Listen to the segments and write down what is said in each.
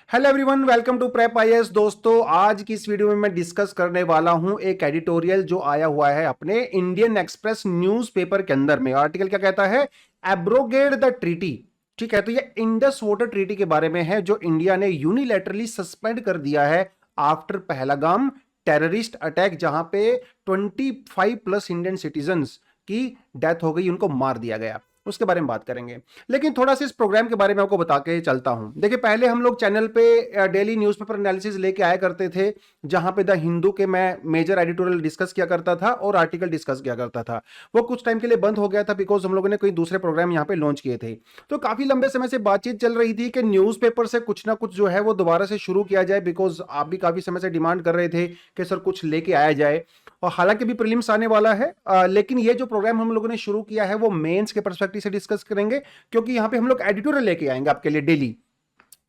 Hello everyone, welcome to prep IAS. दोस्तों, आज की इस वीडियो में मैं डिस्कस करने वाला हूं एक एडिटोरियल जो आया हुआ है अपने इंडियन एक्सप्रेस न्यूज़पेपर के अंदर में। आर्टिकल क्या कहता है? Abrogate the treaty. ठीक है, तो ये इंडस वाटर ट्रीटी के बारे में है जो इंडिया ने यूनिलैटरली सस्पेंड कर दिया है आफ्टर पहलगाम टेररिस्ट अटैक, जहां पे 25 प्लस इंडियन सिटीजन्स की डेथ हो गई, उनको मार दिया गया। उसके बारे में बात करेंगे, लेकिन थोड़ा सा इस प्रोग्राम के बारे में आपको बता के चलता हूं। देखिए, पहले हम लोग चैनल पे डेली न्यूज़पेपर एनालिसिस लेके आया करते थे, जहां पे द हिंदू के मैं मेजर एडिटोरियल डिस्कस किया करता था और आर्टिकल डिस्कस किया करता था। वो कुछ टाइम के लिए बंद हो गया था बिकॉज हम लोगों ने कोई दूसरे प्रोग्राम यहाँ पे लॉन्च किए थे। तो काफी लंबे समय से बातचीत चल रही थी कि न्यूज़पेपर से कुछ ना कुछ जो है वो दोबारा से शुरू किया जाए, बिकॉज आप भी काफी समय से डिमांड कर रहे थे कि सर कुछ लेके आया जाए। और हालांकि भी प्रीलिम्स आने वाला है, लेकिन ये जो प्रोग्राम हम लोगों ने शुरू किया है वो मेंस के पर्सपेक्टिव से डिस्कस करेंगे, क्योंकि यहां पे हम लोग एडिटोरियल लेके आएंगे आपके लिए डेली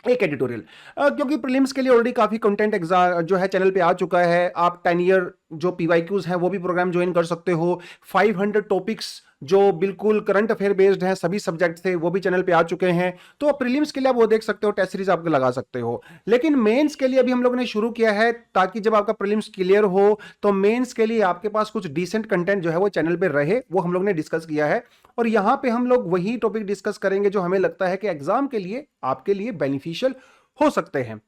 एक एडिटोरियल। क्योंकि प्रीलिम्स के लिए ऑलरेडी काफी कंटेंट एग्जाम जो है चैनल पे आ चुका है। आप 10 ईयर जो पीवाईक्यूज हैं वो भी प्रोग्राम ज्वाइन कर सकते हो। 500 टॉपिक्स जो बिल्कुल करंट अफेयर बेस्ड हैं, सभी सब्जेक्ट थे, वो भी चैनल पे आ चुके हैं। तो प्रीलिम्स के लिए आप वो देख सकते हो, टेस्ट सीरीज आप लगा सकते हो। लेकिन मेंस के लिए अभी हम लोगों ने शुरू किया है, ताकि जब आपका प्रीलिम्स क्लियर हो तो मेंस के लिए आपके पास कुछ डिसेंट कंटेंट जो है वो चैनल पे रहे, वो हम लोग ने डिस्कस किया है। और यहां पे हम लोग वही टॉपिक डिस्कस करेंगे जो हमें लगता है कि एग्जाम के लिए आपके लिए बेनिफिशियल हो सकते हैं।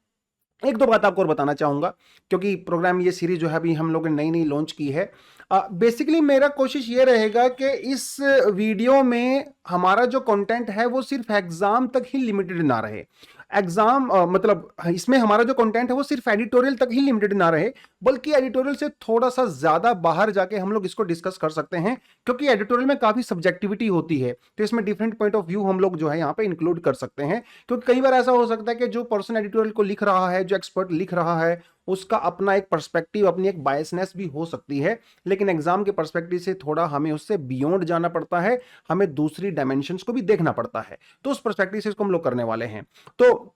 एक दो बात आपको और बताना चाहूंगा, क्योंकि प्रोग्राम ये सीरीज जो है अभी हम लोगों ने नई नई लॉन्च की है। बेसिकली मेरा कोशिश ये रहेगा कि इस वीडियो में हमारा जो कंटेंट है वो सिर्फ एग्जाम तक ही लिमिटेड ना रहे। एग्जाम मतलब इसमें हमारा जो कंटेंट है वो सिर्फ एडिटोरियल तक ही लिमिटेड ना रहे, बल्कि एडिटोरियल से थोड़ा सा ज्यादा बाहर जाके हम लोग इसको डिस्कस कर सकते हैं, क्योंकि एडिटोरियल में काफी सब्जेक्टिविटी होती है। तो इसमें डिफरेंट पॉइंट ऑफ व्यू हम लोग जो है यहाँ पे इंक्लूड कर सकते हैं। क्योंकि कई बार ऐसा हो सकता है कि जो पर्सन एडिटोरियल को लिख रहा है, जो एक्सपर्ट लिख रहा है, उसका अपना एक पर्सपेक्टिव, अपनी एक बायसनेस भी हो सकती है, लेकिन एग्जाम के पर्सपेक्टिव से थोड़ा हमें उससे बियॉन्ड जाना पड़ता है, हमें दूसरी डायमेंशंस को भी देखना पड़ता है। तो उस पर्सपेक्टिव से इसको हम लोग करने वाले हैं। तो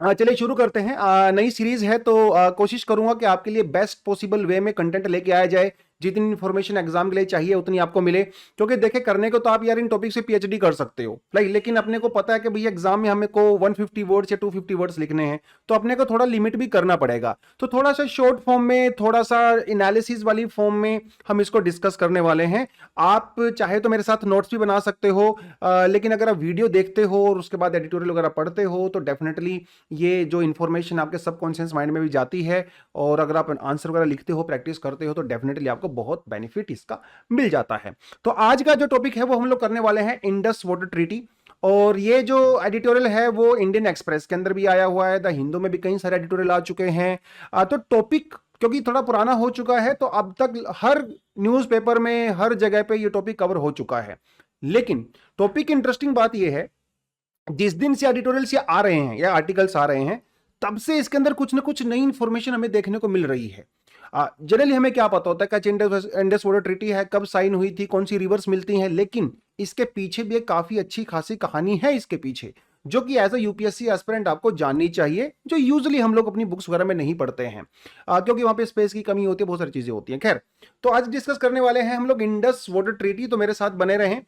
चलिए शुरू करते हैं। नई सीरीज है तो कोशिश करूंगा कि आपके लिए बेस्ट पॉसिबल वे में कंटेंट लेके आया जाए। जितनी इन्फॉर्मेशन एग्जाम के लिए चाहिए उतनी आपको मिले, क्योंकि देखे करने को तो आप यार इन टॉपिक से पीएचडी कर सकते हो, लेकिन अपने को पता है कि भैया एग्जाम में हमें को 150 वर्ड्स या 250 वर्ड्स लिखने हैं, तो अपने को थोड़ा लिमिट भी करना पड़ेगा। तो थोड़ा सा शॉर्ट फॉर्म में, थोड़ा सा एनालिसिस वाली फॉर्म में हम इसको डिस्कस करने वाले हैं। आप चाहे तो मेरे साथ नोट्स भी बना सकते हो, लेकिन अगर आप वीडियो देखते हो और उसके बाद एडिटोरियल वगैरह पढ़ते हो तो डेफिनेटली ये जो इन्फॉर्मेशन आपके सबकॉन्शियस माइंड में भी जाती है, और अगर आप आंसर वगैरह लिखते हो, प्रैक्टिस करते हो, तो डेफिनेटली आपको बहुत बेनिफिट इसका मिल जाता है। तो आज का जो टॉपिक है वो हम लोग करने वाले हैं इंडस वाटर ट्रीटी। और ये जो एडिटोरियल है वो इंडियन एक्सप्रेस के अंदर भी आया हुआ है, द हिंदू में भी कई सारे एडिटोरियल आ चुके हैं। तो टॉपिक क्योंकि थोड़ा पुराना हो चुका है, तो अब तक हर न्यूज़पेपर में, हर जगह पे ये टॉपिक कवर हो चुका है। लेकिन टॉपिक की इंटरेस्टिंग बात ये है, जिस दिन से एडिटोरियल्स ये आ रहे हैं या आर्टिकल्स आ रहे हैं, तब से इसके अंदर कुछ ना कुछ नई इंफॉर्मेशन हमें देखने को मिल रही है। जनरली हमें क्या पता होता है कि इंडस वाटर ट्रीटी है, कब साइन हुई थी, कौन सी रिवर्स मिलती हैं, लेकिन इसके पीछे भी एक काफी अच्छी खासी कहानी है इसके पीछे, जो कि एज अ यूपीएससी एस्पिरेंट आपको जाननी चाहिए, जो यूजुअली हम लोग अपनी बुक्स वगैरह में नहीं पढ़ते हैं, क्योंकि वहां पे स्पेस की कमी होती है, बहुत सारी चीजें होती हैं। खैर, तो आज डिस्कस करने वाले हैं हम लोग इंडस वाटर ट्रीटी। तो मेरे साथ बने रहें।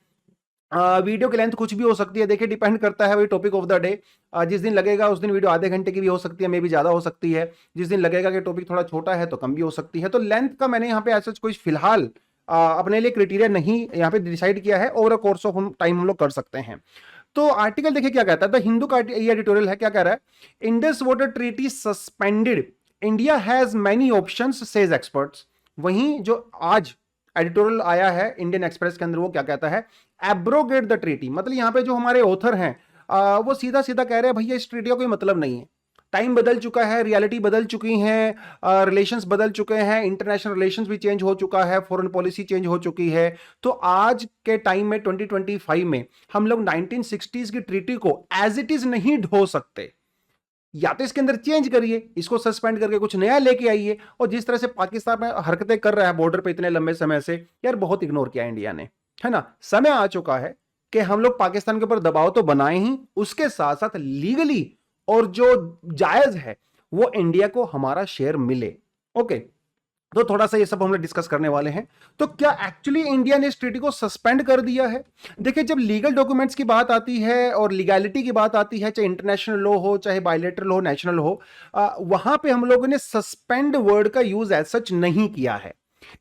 वीडियो की लेंथ कुछ भी हो सकती है, देखिए डिपेंड करता है वही टॉपिक ऑफ द डे। जिस दिन लगेगा उस दिन वीडियो आधे घंटे की भी हो सकती है, मे भी ज्यादा हो सकती है। जिस दिन लगेगा कि टॉपिक थोड़ा छोटा है तो कम भी हो सकती है। तो लेंथ का मैंने यहाँ पे ऐसा कोई फिलहाल अपने लिए क्राइटेरिया नहीं यहाँ पे डिसाइड किया है, over a course of time हम लोग कर सकते हैं। तो आर्टिकल देखिए क्या कहता है, द हिंदू का ये एडिटोरियल है, क्या कह रहा है? Indus water treaty suspended, India has many options says experts. वहीं जो आज एडिटोरियल आया है इंडियन एक्सप्रेस के अंदर, वो क्या कहता है? Abrogate the treaty. मतलब यहाँ पे जो हमारे ऑथर हैं वो सीधा सीधा कह रहे हैं भैया इस ट्रीटी का कोई मतलब नहीं है। टाइम बदल चुका है, रियलिटी बदल चुकी है, रिलेशंस बदल चुके हैं, इंटरनेशनल रिलेशंस भी चेंज हो चुका है, फॉरेन पॉलिसी चेंज हो चुकी है। तो आज के टाइम में 2025 में हम लोग 1960s की ट्रीटी को एज इट इज नहीं ढो सकते। या तो इसके अंदर चेंज करिए, इसको सस्पेंड करके कुछ नया लेके आइए। और जिस तरह से पाकिस्तान में हरकतें कर रहा है बॉर्डर पे इतने लंबे समय से, यार बहुत इग्नोर किया इंडिया ने, है ना। समय आ चुका है कि हम लोग पाकिस्तान के ऊपर दबाव तो बनाए ही, उसके साथ साथ लीगली और जो जायज है वो इंडिया को हमारा शेयर मिले। ओके, तो थोड़ा सा ये सब हम लोग डिस्कस करने वाले हैं। तो क्या एक्चुअली इंडिया ने इस ट्रीटी को सस्पेंड कर दिया है? देखिए, जब लीगल डॉक्यूमेंट्स की बात आती है और लीगैलिटी की बात आती है, चाहे इंटरनेशनल लॉ हो, चाहे बायलैटरल हो, नेशनल हो, वहां पे हम लोगों ने सस्पेंड वर्ड का यूज एज सच नहीं किया है।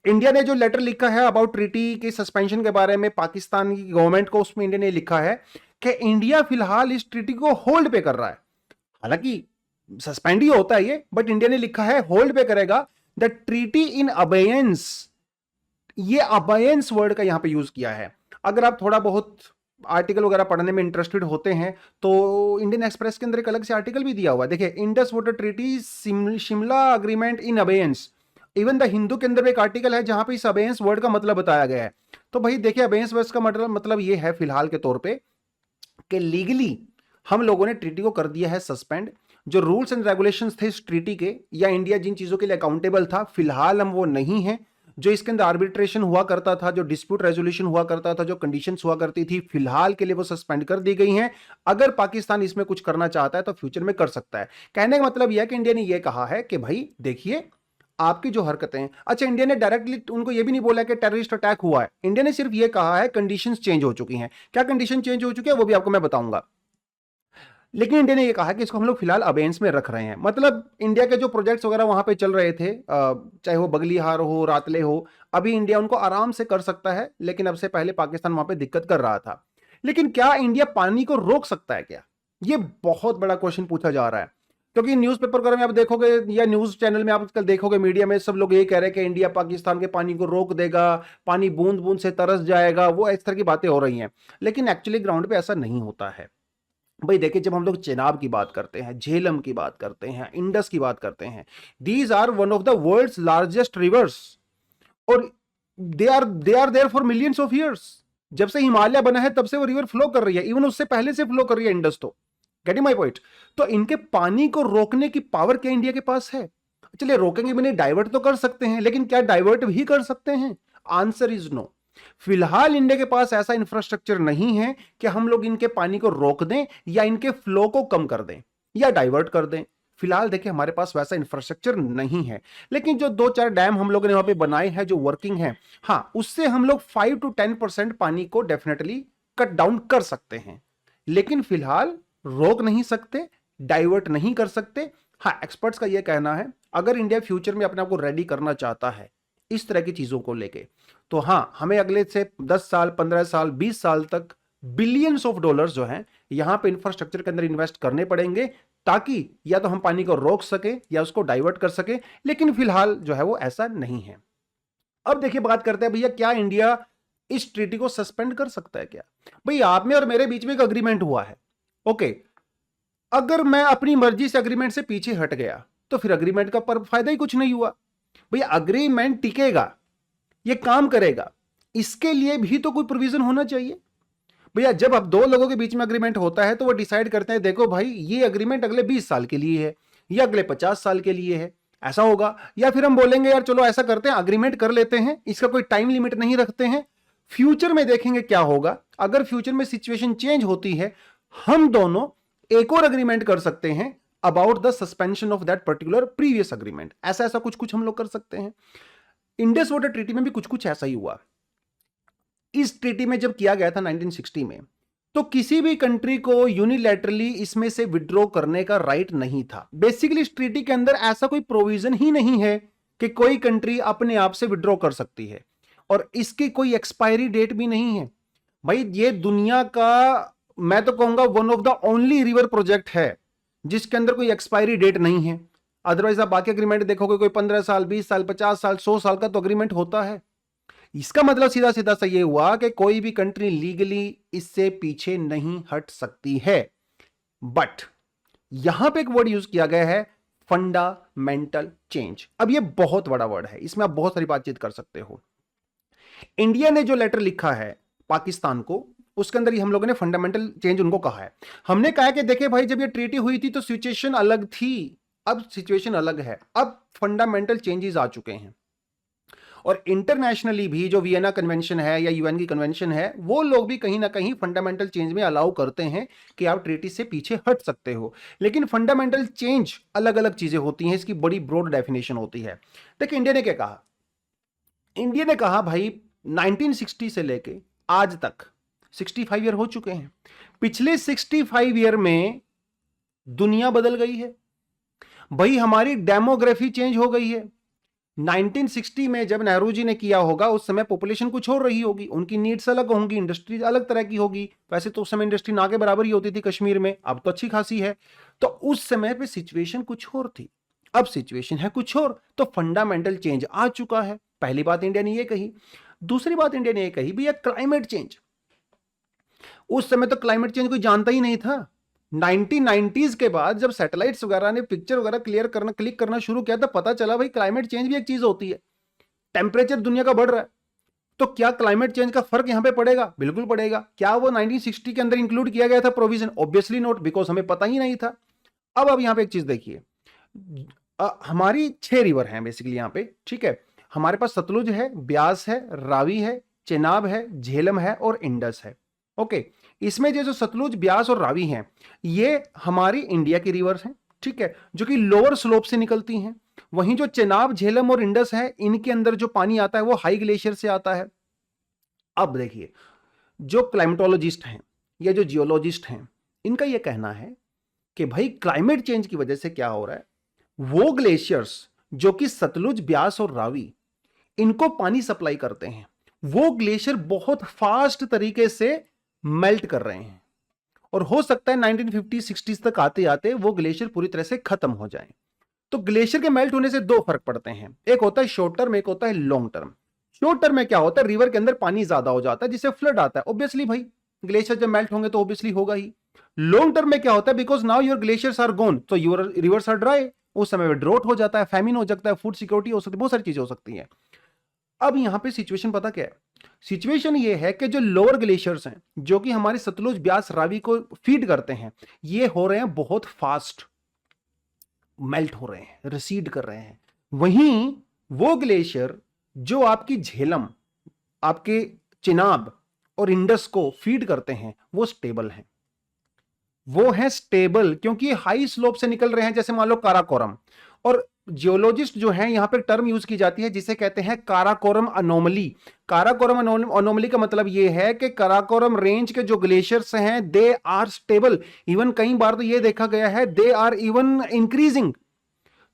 इंडिया ने जो लेटर लिखा है अबाउट ट्रीटी के सस्पेंशन के बारे में पाकिस्तान की गवर्नमेंट को, उसमें इंडिया ने लिखा है कि इंडिया फिलहाल इस ट्रीटी को होल्ड पे कर रहा है। हालांकि सस्पेंड ही होता है ये, बट इंडिया ने लिखा है होल्ड पे करेगा द ट्रीटी इन अबेयंस। ये अबेयंस वर्ड का यहां पे यूज किया है। अगर आप थोड़ा बहुत आर्टिकल वगैरह पढ़ने में इंटरेस्टेड होते हैं तो इंडियन एक्सप्रेस के अंदर एक अलग से आर्टिकल भी दिया हुआ है। देखिए, Indus water treaty Shimla agreement in abeyance. Even the Hindu के अंदर एक आर्टिकल है जहां पे इस अबेयंस वर्ड का मतलब बताया गया है। तो भाई देखिए, अबेयंस वर्ड का मतलब ये है फिलहाल के तौर पे कि लीगली हम लोगों ने ट्रीटी को कर दिया है सस्पेंड। जो रूल्स एंड रेगुलेशंस थे इस ट्रीटी के, या इंडिया जिन चीजों के लिए अकाउंटेबल था, फिलहाल हम वो नहीं है। जो इसके अंदर आर्बिट्रेशन हुआ करता था, जो डिस्प्यूट रेजोल्यूशन हुआ करता था, जो कंडीशंस हुआ करती थी, फिलहाल के लिए वो सस्पेंड कर दी गई हैं। अगर पाकिस्तान इसमें कुछ करना चाहता है तो फ्यूचर में कर सकता है। कहने का मतलब यह है कि इंडिया ने यह कहा है कि भाई देखिए, आपकी जो हरकतें, अच्छा, इंडिया ने डायरेक्टली उनको ये भी नहीं बोला कि टेररिस्ट अटैक हुआ है। इंडिया ने सिर्फ ये कहा है कंडीशंस चेंज हो चुकी हैं। क्या कंडीशन चेंज हो चुकी है वो भी आपको मैं बताऊंगा। लेकिन इंडिया ने ये कहा कि इसको हम लोग फिलहाल अबेंस में रख रहे हैं। मतलब इंडिया के जो प्रोजेक्ट्स वगैरह वहां पे चल रहे थे, चाहे वो बगलीहार हो, रातले हो, अभी इंडिया उनको आराम से कर सकता है, लेकिन अब से पहले पाकिस्तान वहां पे दिक्कत कर रहा था। लेकिन क्या इंडिया पानी को रोक सकता है क्या? ये बहुत बड़ा क्वेश्चन पूछा जा रहा है। क्योंकि न्यूज़पेपर वगैरह में आप देखोगे या न्यूज चैनल में आप आजकल देखोगे, मीडिया में सब लोग ये कह रहे हैं कि इंडिया पाकिस्तान के पानी को रोक देगा, पानी बूंद बूंद से तरस जाएगा, वो इस तरह की बातें हो रही हैं। लेकिन एक्चुअली ग्राउंड पे ऐसा नहीं होता है। भाई देखिए, जब हम लोग चेनाब की बात करते हैं, झेलम की बात करते हैं, इंडस की बात करते हैं, these are one of the world's largest rivers, और they are there for millions of years. जब से हिमालय बना है तब से वो रिवर फ्लो कर रही है, इवन उससे पहले से फ्लो कर रही है इंडस। तो गेटिंग माय पॉइंट? तो इनके पानी को रोकने की पावर क्या इंडिया के पास है? चलिए, रोकेंगे भी नहीं, डाइवर्ट तो कर सकते हैं, लेकिन क्या डाइवर्ट भी कर सकते हैं? Answer is no. फिलहाल इंडिया के पास ऐसा इंफ्रास्ट्रक्चर नहीं है कि हम लोग इनके पानी को रोक दें या इनके फ्लो को कम कर दें या डाइवर्ट कर दें। फिलहाल देखिए, हमारे पास वैसा इंफ्रास्ट्रक्चर नहीं है। लेकिन जो 2-4 डैम हम लोगों ने वहां पे बनाए हैं जो वर्किंग है, हाँ, उससे हम लोग 5 to 10% पानी को डेफिनेटली कट डाउन कर सकते हैं। लेकिन फिलहाल रोक नहीं सकते, डाइवर्ट नहीं कर सकते। हाँ, एक्सपर्ट्स का यह कहना है अगर इंडिया फ्यूचर में अपने आप को रेडी करना चाहता है इस तरह की चीजों को लेके, तो हां, हमें अगले से 10 साल, 15 साल, 20 साल तक बिलियंस ऑफ डॉलर्स जो हैं यहां पे इंफ्रास्ट्रक्चर के अंदर इन्वेस्ट करने पड़ेंगे, ताकि या तो हम पानी को रोक सके या उसको डाइवर्ट कर सके। लेकिन फिलहाल जो है वो ऐसा नहीं है। अब देखिए, बात करते हैं भैया, क्या इंडिया इस ट्रीटी को सस्पेंड कर सकता है क्या? भाई, आप में और मेरे बीच में एक अग्रीमेंट हुआ है, ओके। अगर मैं अपनी मर्जी से अग्रीमेंट से पीछे हट गया तो फिर अग्रीमेंट का पर फायदा ही कुछ नहीं हुआ। भैया, अग्रीमेंट टिकेगा, ये काम करेगा, इसके लिए भी तो कोई प्रोविजन होना चाहिए। भैया, जब अब दो लोगों के बीच में अग्रीमेंट होता है तो वो डिसाइड करते हैं, देखो भाई, ये अग्रीमेंट अगले 20 साल के लिए है या अगले 50 साल के लिए है, ऐसा होगा। या फिर हम बोलेंगे यार चलो ऐसा करते हैं, अग्रीमेंट कर लेते हैं, इसका कोई टाइम लिमिट नहीं रखते हैं, फ्यूचर में देखेंगे क्या होगा। अगर फ्यूचर में सिचुएशन चेंज होती है, हम दोनों एक और अग्रीमेंट कर सकते हैं about the suspension of that particular previous agreement. ऐसा ऐसा कुछ कुछ हम लोग कर सकते हैं। इंडस वाटर ट्रीटी में भी कुछ कुछ ऐसा ही हुआ। इस ट्रीटी में जब किया गया था 1960 में, तो किसी भी कंट्री को यूनिलैटरली इसमें से विड्रॉ करने का राइट नहीं था। बेसिकली इस ट्रीटी के अंदर ऐसा कोई प्रोविजन ही नहीं है कि कोई कंट्री अपने आप से विड्रॉ कर सकती है, और इसकी कोई एक्सपायरी डेट भी नहीं है। भाई, ये दुनिया का, मैं तो कहूंगा, one of the only river project है जिसके अंदर कोई एक्सपायरी डेट नहीं है। अदरवाइज आप बाकी अग्रीमेंट देखोगे, कोई 15 साल, 20 साल, 50 साल, 100 साल का तो अग्रीमेंट होता है। इसका मतलब सीधा सीधा सा ये हुआ कि कोई भी कंट्री लीगली इससे पीछे नहीं हट सकती है। बट यहां पे एक वर्ड यूज किया गया है, फंडामेंटल चेंज। अब ये बहुत बड़ा वर्ड है, इसमें आप बहुत सारी बातचीत कर सकते हो। इंडिया ने जो लेटर लिखा है पाकिस्तान को, उसके अंदर ही हम लोगों ने फंडामेंटल चेंज उनको कहा है। हमने कहा कि देखिए भाई, जब ये ट्रीटी हुई थी तो सिचुएशन अलग थी, अब सिचुएशन अलग है, अब फंडामेंटल चेंजेस आ चुके हैं। और इंटरनेशनली भी जो वियना कन्वेंशन है या यूएन की कन्वेंशन है, वो लोग भी कहीं ना कहीं फंडामेंटल चेंज में अलाउ करते हैं कि आप ट्रीटी से पीछे हट सकते हो। लेकिन फंडामेंटल चेंज अलग अलग चीजें होती हैं, इसकी बड़ी ब्रॉड डेफिनेशन होती है। देखिए इंडिया ने क्या कहा, इंडिया ने कहा भाई 1960 से लेके आज तक 65 ईयर हो चुके हैं। पिछले 65 ईयर में दुनिया बदल गई है भाई, हमारी डेमोग्राफी चेंज हो गई है। 1960 में जब नेहरू जी ने किया होगा उस समय पॉपुलेशन कुछ और रही होगी, उनकी नीड्स अलग होंगी, इंडस्ट्री अलग तरह की होगी। वैसे तो उस समय इंडस्ट्री ना के बराबर ही होती थी कश्मीर में, अब तो अच्छी खासी है। तो उस समय पे सिचुएशन कुछ और थी, अब सिचुएशन है कुछ और। तो फंडामेंटल चेंज आ चुका है, पहली बात इंडिया ने ये कही। दूसरी बात इंडिया ने ये कही भैया क्लाइमेट चेंज, उस समय तो क्लाइमेट चेंज कोई जानता ही नहीं था। 1990s के बाद जब सैटेलाइट्स वगैरह ने पिक्चर वगैरह क्लिक करना शुरू किया तो पता चला भाई क्लाइमेट चेंज भी एक चीज होती है, टेम्परेचर दुनिया का बढ़ रहा है। तो क्या क्लाइमेट चेंज का फर्क यहां पे पड़ेगा? बिल्कुल पड़ेगा। क्या वो 1960 के अंदर इंक्लूड किया गया था प्रोविजन? ऑब्वियसली नॉट, बिकॉज हमें पता ही नहीं था। अब यहां पे एक चीज देखिए, हमारी 6 रिवर हैं बेसिकली यहां पे, ठीक है। हमारे पास सतलुज है, ब्यास है, रावी है, चेनाब है, झेलम है और इंडस है। ओके, इसमें जो सतलुज, ब्यास और रावी हैं ये हमारी इंडिया की रिवर्स हैं, ठीक है, जो कि लोअर स्लोप से निकलती हैं। वहीं जो चेनाब, झेलम और इंडस है, इनके अंदर जो पानी आता है वो हाई ग्लेशियर से आता है। अब देखिए, जो क्लाइमेटोलॉजिस्ट हैं या जो जियोलॉजिस्ट हैं, इनका यह कहना है कि भाई क्लाइमेट चेंज की वजह से क्या हो रहा है, वो ग्लेशियर्स जो कि सतलुज, ब्यास और रावी इनको पानी सप्लाई करते हैं, वो ग्लेशियर बहुत फास्ट तरीके से मेल्ट कर रहे हैं और हो सकता है 1950-60s तक आते आते वो ग्लेशियर पूरी तरह से खत्म हो जाए। तो ग्लेशियर के मेल्ट होने से दो फर्क पड़ते हैं, एक होता है शॉर्ट टर्म, एक होता है लॉन्ग टर्म। शॉर्ट टर्म में क्या होता है, रिवर के अंदर पानी ज्यादा हो जाता है जिससे फ्लड आता है, ऑब्वियसली भाई ग्लेशियर जब मेल्ट होंगे तो ऑब्वियसली होगा ही। लॉन्ग टर्म में क्या होता है, because now your glaciers are gone तो योर रिवर्स आर ड्राई, उस समय में ड्रॉट हो जाता है, फैमिन हो सकता है, फूड सिक्योरिटी हो सकती है, बहुत सारी चीजें हो सकती हैं। अब यहां पे सिचुएशन पता क्या है, सिचुएशन ये है कि जो लोअर ग्लेशियर्स हैं जो कि हमारे सतलुज, ब्यास, रावी को फीड करते हैं, ये हो रहे हैं बहुत फास्ट मेल्ट हो रहे हैं, रिसीड कर रहे हैं। वहीं वो ग्लेशियर जो आपकी झेलम, आपके चिनाब और इंडस को फीड करते हैं वो स्टेबल हैं, वो है स्टेबल, क्योंकि हाई स्लोप से निकल रहे हैं, जैसे मान लो काराकोरम। और जियोलॉजिस्ट जो है यहां पे टर्म यूज की जाती है जिसे कहते हैं काराकोरम अनोमली। काराकोरम अनोमली का मतलब यह है कि काराकोरम रेंज के जो ग्लेशियर्स हैं दे आर स्टेबल, इवन कई बार तो यह देखा गया है दे आर इवन इंक्रीजिंग।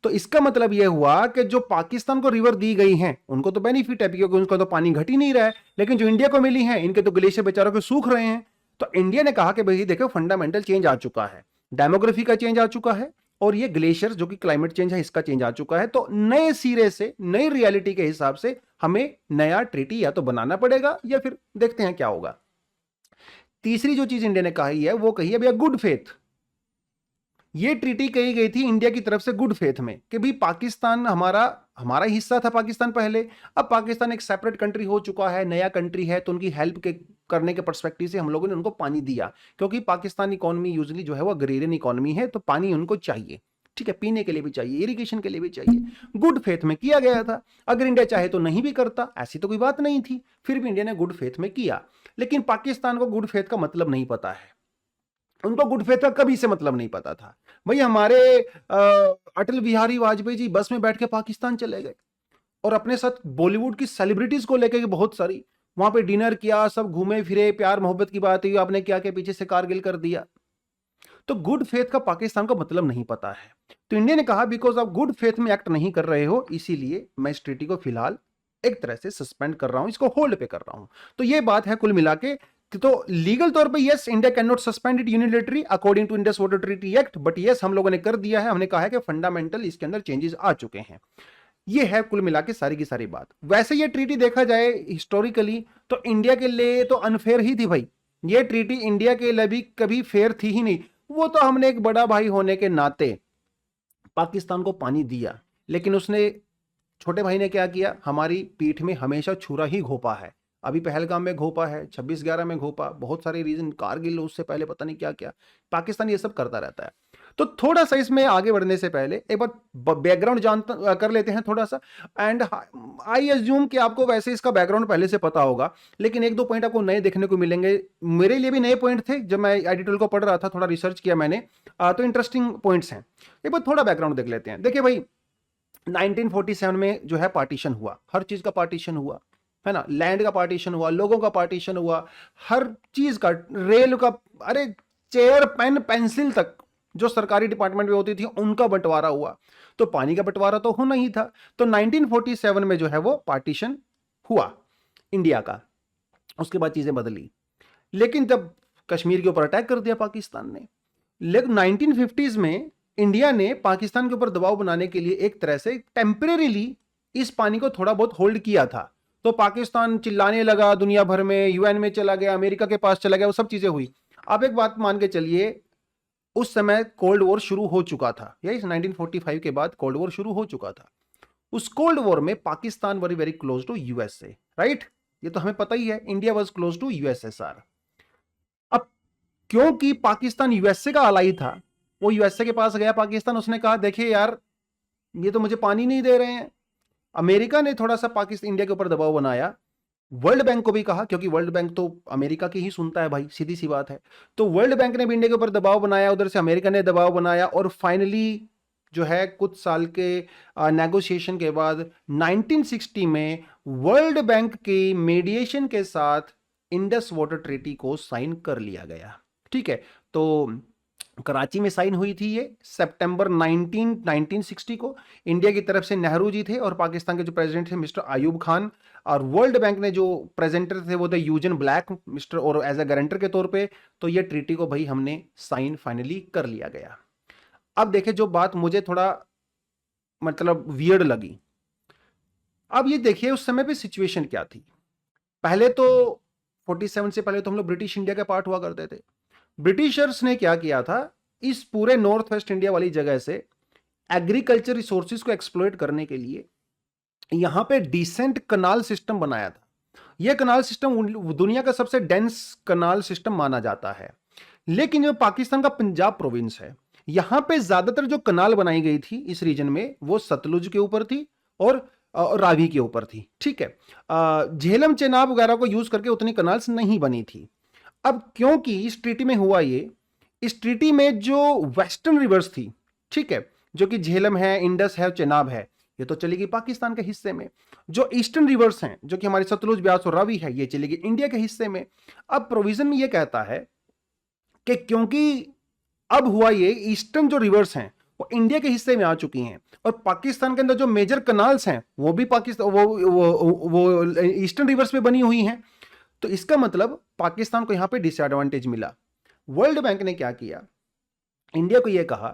तो इसका मतलब यह हुआ कि जो पाकिस्तान को रिवर दी गई हैं उनको तो बेनिफिट है क्योंकि उनका तो पानी घट ही नहीं रहा है, लेकिन जो इंडिया को मिली है इनके तो ग्लेशियर बेचारों के सूख रहे हैं। तो इंडिया ने कहा कि भाई देखो फंडामेंटल चेंज आ चुका है, डेमोग्राफी का चेंज आ चुका है और ये ग्लेशियर जो कि क्लाइमेट चेंज है इसका चेंज आ चुका है। तो नए सिरे से, नई रियलिटी के हिसाब से हमें नया ट्रीटी या तो बनाना पड़ेगा या फिर देखते हैं क्या होगा। तीसरी जो चीज इंडिया ने कही है वो कही है भैया गुड फेथ। ये ट्रीटी कही गई थी इंडिया की तरफ से गुड फेथ में कि भाई पाकिस्तान हमारा हिस्सा था पाकिस्तान पहले, अब पाकिस्तान एक सेपरेट कंट्री हो चुका है, नया कंट्री है, तो उनकी हेल्प करने के पर्सपेक्टिव से हम लोगों ने उनको पानी दिया, क्योंकि पाकिस्तान इकोनॉमी यूजुअली जो है वो अग्रेरियन इकोनॉमी है, तो पानी उनको चाहिए, ठीक है, पीने के लिए भी चाहिए, इरिगेशन के लिए भी चाहिए। गुड फेथ में किया गया था, अगर इंडिया चाहे तो नहीं भी करता, ऐसी तो कोई बात नहीं थी, फिर भी इंडिया ने गुड फेथ में किया। लेकिन पाकिस्तान को गुड फेथ का मतलब नहीं पता है, उनको गुड फेथ का कभी से मतलब नहीं पता था। भाई हमारे अटल बिहारी वाजपेयी जी बस में बैठ के पाकिस्तान चले गए और अपने साथ बॉलीवुड की सेलिब्रिटीज को लेकर बहुत सारी वहां पे डिनर किया, सब घूमे फिरे, प्यार मोहब्बत की बात हुई, आपने क्या क्या पीछे से कारगिल कर दिया। तो गुड फेथ का पाकिस्तान को मतलब नहीं पता है। तो इंडिया ने कहा बिकॉज आप गुड फेथ में एक्ट नहीं कर रहे हो, इसीलिए मैं इस ट्रीटी को फिलहाल एक तरह से सस्पेंड कर रहा हूं, इसको होल्ड पे कर रहा हूं। तो ये बात है कुल मिला के। तो लीगल तौर पे yes, India can not suspend it unilaterally according to Indus water treaty act, but yes हम लोगों ने कर दिया है, हमने कहा है कि फंडामेंटल इसके अंदर चेंजेस आ चुके हैं। ये है कुल मिला के सारी की सारी बात। वैसे ये ट्रीटी देखा जाए हिस्टोरिकली तो इंडिया के लिए तो अनफेयर ही थी भाई, ये ट्रीटी इंडिया के लिए भी कभी फेयर थी ही नहीं। वो तो हमने एक बड़ा भाई होने के नाते पाकिस्तान को पानी दिया, लेकिन उसने, छोटे भाई ने क्या किया, हमारी पीठ में हमेशा छुरा ही घोपा है। अभी पहलगाम में घोपा है, 26/11 में घोपा, बहुत सारे रीजन, कारगिल, उससे पहले पता नहीं क्या क्या, पाकिस्तान ये सब करता रहता है। तो थोड़ा सा इसमें आगे बढ़ने से पहले एक बार बैकग्राउंड जानता कर लेते हैं थोड़ा सा। एंड आई अज्यूम कि आपको वैसे इसका बैकग्राउंड पहले से पता होगा, लेकिन एक दो पॉइंट आपको नए देखने को मिलेंगे। मेरे लिए भी नए पॉइंट थे जब मैं एडिटोरियल को पढ़ रहा था, थोड़ा रिसर्च किया मैंने, तो इंटरेस्टिंग पॉइंट्स हैं। एक बार थोड़ा बैकग्राउंड देख लेते हैं। देखिए भाई, 1947 में जो है पार्टीशन हुआ, हर चीज का पार्टीशन हुआ, है ना, लैंड का पार्टीशन हुआ, लोगों का पार्टीशन हुआ, हर चीज का, रेल का, अरे चेयर पेन पेंसिल तक जो सरकारी डिपार्टमेंट में होती थी उनका बंटवारा हुआ। तो पानी का बंटवारा तो होना ही था। तो 1947 में जो है वो पार्टीशन हुआ इंडिया का। उसके बाद चीजें बदली, लेकिन जब कश्मीर के ऊपर अटैक कर दिया पाकिस्तान ने, लेकिन 1950s में इंडिया ने पाकिस्तान के ऊपर दबाव बनाने के लिए एक तरह से टेम्परेरीली इस पानी को थोड़ा बहुत होल्ड किया था। तो पाकिस्तान चिल्लाने लगा दुनिया भर में, यूएन में चला गया, अमेरिका के पास चला गया, वो सब चीजें हुई। आप एक बात मान के चलिए, उस समय कोल्ड वॉर शुरू हो चुका था, यही 1945 के बाद कोल्ड वॉर शुरू हो चुका था। उस कोल्ड वॉर में Pakistan very very close to USA, right? ये तो हमें पता ही है, India was close to USSR. अब क्योंकि पाकिस्तान यूएसए का अलाई था, वो यूएसए के पास गया पाकिस्तान, उसने कहा देखिए यार ये तो मुझे पानी नहीं दे रहे हैं। अमेरिका ने थोड़ा सा पाकिस्तान इंडिया के ऊपर दबाव बनाया, वर्ल्ड बैंक को भी कहा, क्योंकि वर्ल्ड बैंक तो अमेरिका की ही सुनता है भाई, सीधी सी बात है। तो वर्ल्ड बैंक ने भी इंडिया के ऊपर दबाव बनाया, उधर से अमेरिका ने दबाव बनाया, और फाइनली जो है कुछ साल के नेगोशिएशन के बाद 1960 में वर्ल्ड बैंक की मीडिएशन के साथ इंडस वाटर ट्रीटी को साइन कर लिया गया। ठीक है, तो कराची में साइन हुई थी ये सितंबर 1960 को। इंडिया की तरफ से नेहरू जी थे और पाकिस्तान के जो प्रेसिडेंट थे मिस्टर आयूब खान, और वर्ल्ड बैंक ने जो प्रेजेंटर थे वो थे यूजन ब्लैक मिस्टर, और एज ए गारंटर के तौर पे। तो ये ट्रीटी को भाई हमने साइन फाइनली कर लिया गया। अब देखिए जो बात मुझे थोड़ा मतलब वियर्ड लगी, अब ये देखिए उस समय पे सिचुएशन क्या थी। पहले तो 47 से पहले तो हम लोग ब्रिटिश इंडिया का पार्ट हुआ करते थे। ब्रिटिशर्स ने क्या किया था, इस पूरे नॉर्थ वेस्ट इंडिया वाली जगह से एग्रीकल्चर रिसोर्सेज को एक्सप्लॉइट करने के लिए यहां पे डिसेंट कनाल सिस्टम बनाया था। यह कनाल सिस्टम दुनिया का सबसे डेंस कनाल सिस्टम माना जाता है। लेकिन जो पाकिस्तान का पंजाब प्रोविंस है, यहां पे ज्यादातर जो कनाल बनाई गई थी इस रीजन में, वो सतलुज के ऊपर थी और रावी के ऊपर थी। ठीक है, झेलम चेनाब वगैरह को यूज करके उतनी कनाल्स नहीं बनी थी। अब क्योंकि इस ट्रीटी में हुआ ये, इस ट्रीटी में जो वेस्टर्न रिवर्स थी, ठीक है, जो कि झेलम है, इंडस है, चेनाब है, ये तो चली गई पाकिस्तान के हिस्से में। जो ईस्टर्न रिवर्स हैं, जो कि हमारी सतलुज, ब्यास और रावी है, ये चली गई इंडिया के हिस्से में। अब प्रोविजन में ये कहता है कि क्योंकि अब हुआ ये, ईस्टर्न जो रिवर्स हैं वो इंडिया के हिस्से में आ चुकी हैं, और पाकिस्तान के अंदर जो मेजर कनाल्स हैं वो भी पाकिस्तान वो ईस्टर्न रिवर्स में बनी हुई हैं। तो इसका मतलब पाकिस्तान को यहां पे डिसएडवांटेज मिला। वर्ल्ड बैंक ने क्या किया, इंडिया को यह कहा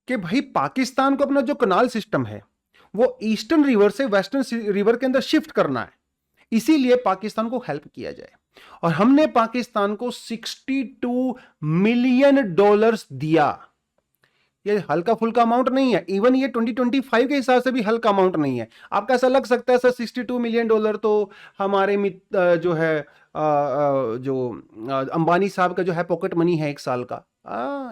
कि भाई पाकिस्तान को अपना जो कनाल सिस्टम है वो ईस्टर्न रिवर से वेस्टर्न रिवर के अंदर शिफ्ट करना है, इसीलिए पाकिस्तान को हेल्प किया जाए। और हमने पाकिस्तान को $62 मिलियन दिया। ये हल्का फुल्का अमाउंट नहीं है, इवन ये 2025 के हिसाब से भी हल्का अमाउंट नहीं है। आपको ऐसा लग सकता है सर $62 मिलियन तो हमारे जो है जो अंबानी साहब का जो है पॉकेट मनी है एक साल का,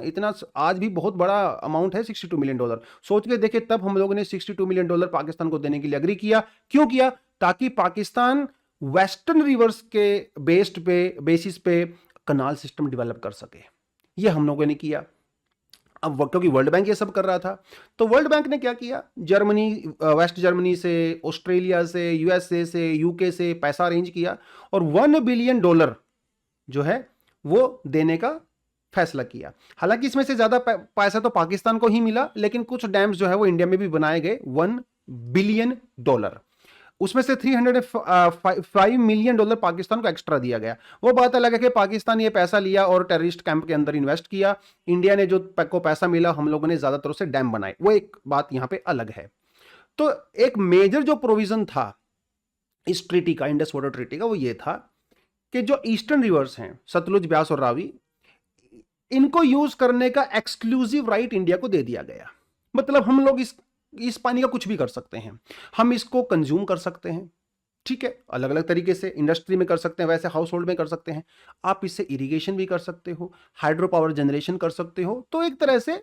इतना आज भी बहुत बड़ा अमाउंट है $62 मिलियन। सोच के देखिए, तब हम लोगों ने $62 मिलियन पाकिस्तान को देने के लिए अग्री किया। क्यों किया? ताकि पाकिस्तान वेस्टर्न रिवर्स के बेसिस पे कनाल सिस्टम डेवलप कर सके। ये हम लोगों ने किया। अब क्योंकि वर्ल्ड बैंक ये सब कर रहा था, तो वर्ल्ड बैंक ने क्या किया, जर्मनी, वेस्ट जर्मनी से, ऑस्ट्रेलिया से, यूएसए से, यूके से पैसा अरेंज किया और $1 बिलियन जो है वो देने का फैसला किया। हालांकि इसमें से ज्यादा पैसा तो पाकिस्तान को ही मिला, लेकिन कुछ डैम्स जो है वो इंडिया में भी बनाए गए। $1 बिलियन, उसमें से $305 मिलियन पाकिस्तान को एक्स्ट्रा दिया गया। वो बात अलग है कि पाकिस्तान ये पैसा लिया और टेररिस्ट कैंप के अंदर इन्वेस्ट किया। इंडिया ने जो को पैसा मिला, हम लोगों ने ज्यादातर उसे डैम बनाए, वो एक बात यहां पे अलग है। तो एक मेजर जो प्रोविजन था इस ट्रीटी का, इंडस वाटर ट्रीटी का, वो ये था कि जो ईस्टर्न रिवर्स हैं, सतलुज, ब्यास और रावी, इनको यूज करने का एक्सक्लूसिव राइट इंडिया को दे दिया गया। मतलब हम लोग इस पानी का कुछ भी कर सकते हैं, हम इसको कंज्यूम कर सकते हैं, ठीक है, अलग अलग तरीके से, इंडस्ट्री में कर सकते हैं, वैसे हाउस होल्ड में कर सकते हैं, आप इससे इरिगेशन भी कर सकते हो, हाइड्रो पावर जनरेशन कर सकते हो। तो एक तरह से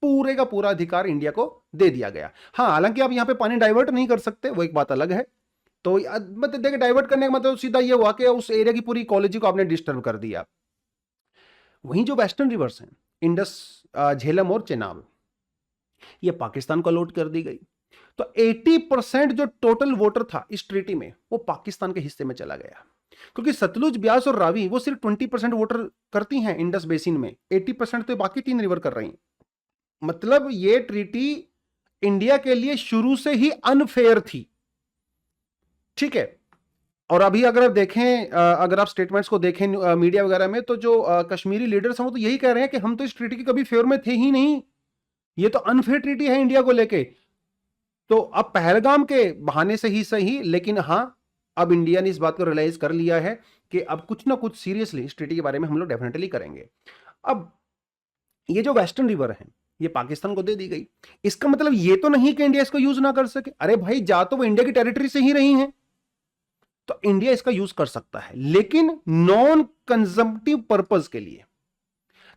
पूरे का पूरा अधिकार इंडिया को दे दिया गया। हाँ, हालांकि आप यहां पे पानी डाइवर्ट नहीं कर सकते, वो एक बात अलग है। तो मतलब देखिए, डाइवर्ट करने का मतलब सीधा ये हुआ कि उस एरिया की पूरी इकोलॉजी को आपने डिस्टर्ब कर दिया। वहीं जो वेस्टर्न रिवर्स हैं, इंडस, झेलम और चेनाब, ये पाकिस्तान को अलॉट कर दी गई। तो 80% जो टोटल वाटर था इस ट्रीटी में, वो पाकिस्तान के हिस्से में चला गया, क्योंकि सतलुज, ब्यास और रावी वो सिर्फ 20% वाटर करती हैं इंडस बेसिन में, 80% तो बाकी 3 रिवर कर रही हैं। मतलब ये ट्रीटी इंडिया के लिए शुरू से ही अनफेयर थी, ठीक है। और अभी अगर आप देखें, अगर आप स्टेटमेंट्स को देखें मीडिया वगैरह में, तो जो कश्मीरी लीडर्स हैं वो तो यही कह रहे हैं कि हम तो इस ट्रीटी के कभी फेवर में थे ही नहीं, ये तो अनफेयर ट्रीटी है इंडिया को लेके। तो अब पहलगाम के बहाने से ही सही, लेकिन हां, अब इंडिया ने इस बात को रियलाइज कर लिया है कि अब कुछ ना कुछ सीरियसली इस ट्रीटी के बारे में हम लोग डेफिनेटली करेंगे। अब ये जो वेस्टर्न रिवर है, ये पाकिस्तान को दे दी गई। इसका मतलब ये तो नहीं कि इंडिया इसको यूज ना कर सके। अरे भाई, जा तो वो इंडिया की टेरिटरी से ही रही हैं, तो इंडिया इसका यूज कर सकता है, लेकिन नॉन कंजम्पटिव पर्पज के लिए।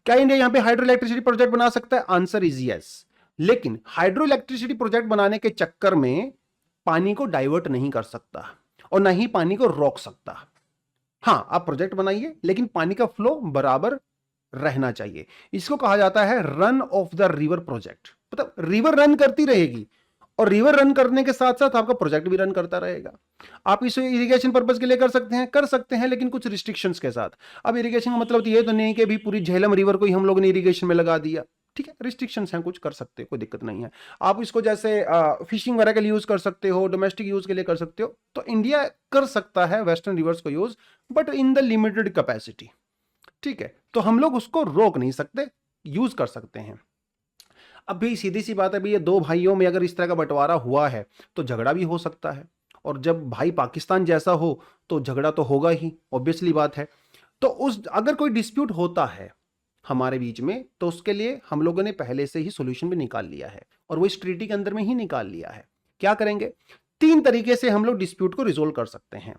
क्या इंडिया यहां पे हाइड्रो इलेक्ट्रिसिटी प्रोजेक्ट बना सकता है? Answer is yes. लेकिन हाइड्रो इलेक्ट्रिसिटी प्रोजेक्ट बनाने के चक्कर में पानी को डाइवर्ट नहीं कर सकता और ना ही पानी को रोक सकता। हां, आप प्रोजेक्ट बनाइए, लेकिन पानी का फ्लो बराबर रहना चाहिए। इसको कहा जाता है run of the river project. मतलब रिवर रन करती रहेगी और रिवर रन करने के साथ साथ आपका प्रोजेक्ट भी रन करता रहेगा। आप इसे इरिगेशन पर्पस के लिए कर सकते हैं, लेकिन कुछ रिस्ट्रिक्शंस के साथ। अब इरिगेशन का मतलब ये तो नहीं कि भी पूरी झेलम रिवर को ही हम लोगों ने इरिगेशन में लगा दिया, ठीक है, रिस्ट्रिक्शंस हैं, कुछ कर सकते हो, कोई दिक्कत नहीं है। आप इसको जैसे फिशिंग वगैरह के लिए यूज कर सकते हो, डोमेस्टिक यूज के लिए कर सकते हो। तो इंडिया कर सकता है वेस्टर्न रिवर्स को use, but in the limited capacity, ठीक है। तो हम लोग उसको रोक नहीं सकते, यूज कर सकते हैं। अब भी सीधी सी बात है, भी ये दो भाइयों में अगर इस तरह का बंटवारा हुआ है तो झगड़ा भी हो सकता है, और जब भाई पाकिस्तान जैसा हो तो झगड़ा तो होगा ही, ऑब्वियसली बात है। तो उस अगर कोई डिस्प्यूट होता है हमारे बीच में, तो उसके लिए हम लोगों ने पहले से ही सोल्यूशन भी निकाल लिया है, और वो इस ट्रीटी के अंदर में ही निकाल लिया है। क्या करेंगे? 3 तरीके से हम लोग डिस्प्यूट को रिजोल्व कर सकते हैं।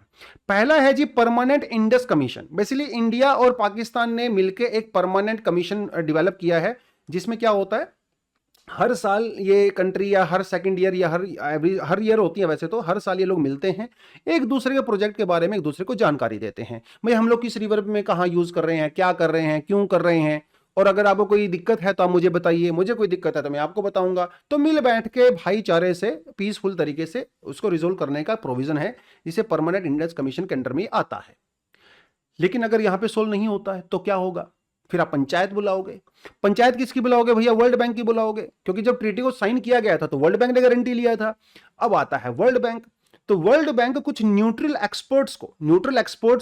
पहला है जी permanent Indus commission. Basically India और पाकिस्तान ने मिलकर एक परमानेंट कमीशन डेवलप किया है, जिसमें क्या होता है, हर साल ये कंट्री या हर सेकंड ईयर या हर ईयर होती है वैसे तो, हर साल ये लोग मिलते हैं, एक दूसरे के प्रोजेक्ट के बारे में एक दूसरे को जानकारी देते हैं। भाई हम लोग किस रिवर में कहाँ यूज कर रहे हैं, क्या कर रहे हैं, क्यों कर रहे हैं, और अगर आपको कोई दिक्कत है तो आप मुझे बताइए, मुझे कोई दिक्कत है तो मैं आपको बताऊंगा। तो मिल बैठ के भाईचारे से पीसफुल तरीके से उसको रिजोल्व करने का प्रोविजन है, जिसे परमानेंट इंडस कमीशन के अंडर में आता है। लेकिन अगर यहां पे सोल्व नहीं होता है तो क्या होगा? फिर आप पंचायत बुलाओगे। पंचायत किसकी बुलाओगे भैया? वर्ल्ड बैंक की बुलाओगे, क्योंकि जब ट्रीटी को साइन किया गया था तो वर्ल्ड बैंक ने गारंटी लिया था। अब आता है वर्ल्ड बैंक, तो वर्ल्ड बैंक कुछ न्यूट्रल एक्सपर्ट्स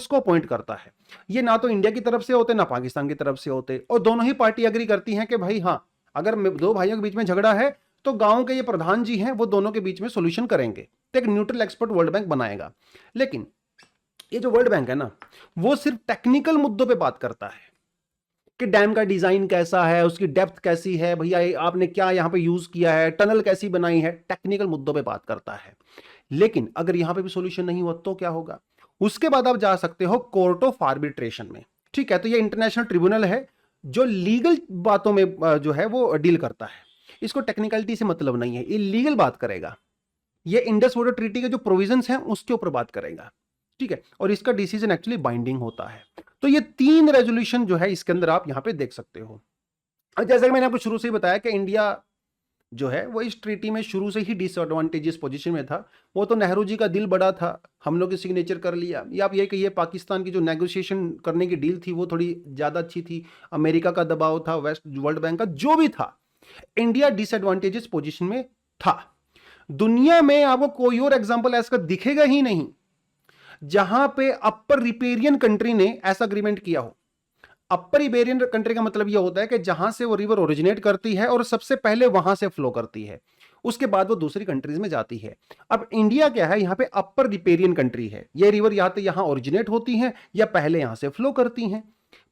को अपॉइंट करता है। ये ना तो इंडिया की तरफ से होते ना पाकिस्तान की तरफ से होते, और दोनों ही पार्टी एग्री करती हैं कि भाई हाँ, अगर दो भाइयों के बीच में झगड़ा है तो गांव के ये प्रधान जी हैं वो दोनों के बीच में सोल्यूशन करेंगे, तो एक न्यूट्रल एक्सपर्ट वर्ल्ड बैंक बनाएगा। लेकिन ये जो वर्ल्ड बैंक है ना, वो सिर्फ टेक्निकल मुद्दों पे बात करता है कि डैम का डिजाइन कैसा है, उसकी डेप्थ कैसी है, भैया आपने क्या यहां पे यूज किया है, टनल कैसी बनाई है, टेक्निकल मुद्दों पे बात करता है। लेकिन अगर यहां पे भी सॉल्यूशन नहीं हुआ तो क्या होगा? उसके बाद आप जा सकते हो कोर्ट ऑफ आर्बिट्रेशन में, ठीक है। तो ये इंटरनेशनल ट्रिब्यूनल है जो लीगल बातों में जो है वो डील करता है। इसको टेक्निकलिटी से मतलब नहीं है, ये लीगल बात करेगा। ये इंडस वाटर ट्रीटी के जो प्रोविजंस हैं उसके ऊपर बात करेगा, ठीक है। और इसका डिसीजन एक्चुअली बाइंडिंग होता है। तो ये 3 रेजोल्यूशन जो है इसके अंदर आप यहां पे देख सकते हो। जैसा कि मैंने आपको शुरू से ही बताया कि इंडिया जो है वो इस ट्रीटी में शुरू से ही डिसएडवांटेजेस पोजीशन में था। वो तो नेहरू जी का दिल बड़ा था, हम लोग सिग्नेचर कर लिया, या आप ये कहिए पाकिस्तान की जो नेगोशिएशन करने की डील थी वो थोड़ी ज्यादा अच्छी थी, अमेरिका का दबाव था, वेस्ट वर्ल्ड बैंक का जो भी था, इंडिया डिसएडवांटेजेस पोजीशन में था। दुनिया में आपको कोई और एग्जाम्पल ऐसा दिखेगा ही नहीं जहां पे अपर रिपेरियन कंट्री ने ऐसा अग्रीमेंट किया हो। अपर रिपेरियन कंट्री का मतलब यह होता है कि जहां से वो रिवर ओरिजिनेट करती है और सबसे पहले वहां से फ्लो करती है, उसके बाद वो दूसरी कंट्रीज में जाती है। अब इंडिया क्या है, यहां पे अपर रिपेरियन कंट्री है, ये रिवर या तो यहां ओरिजिनेट होती है या पहले यहां से फ्लो करती हैं।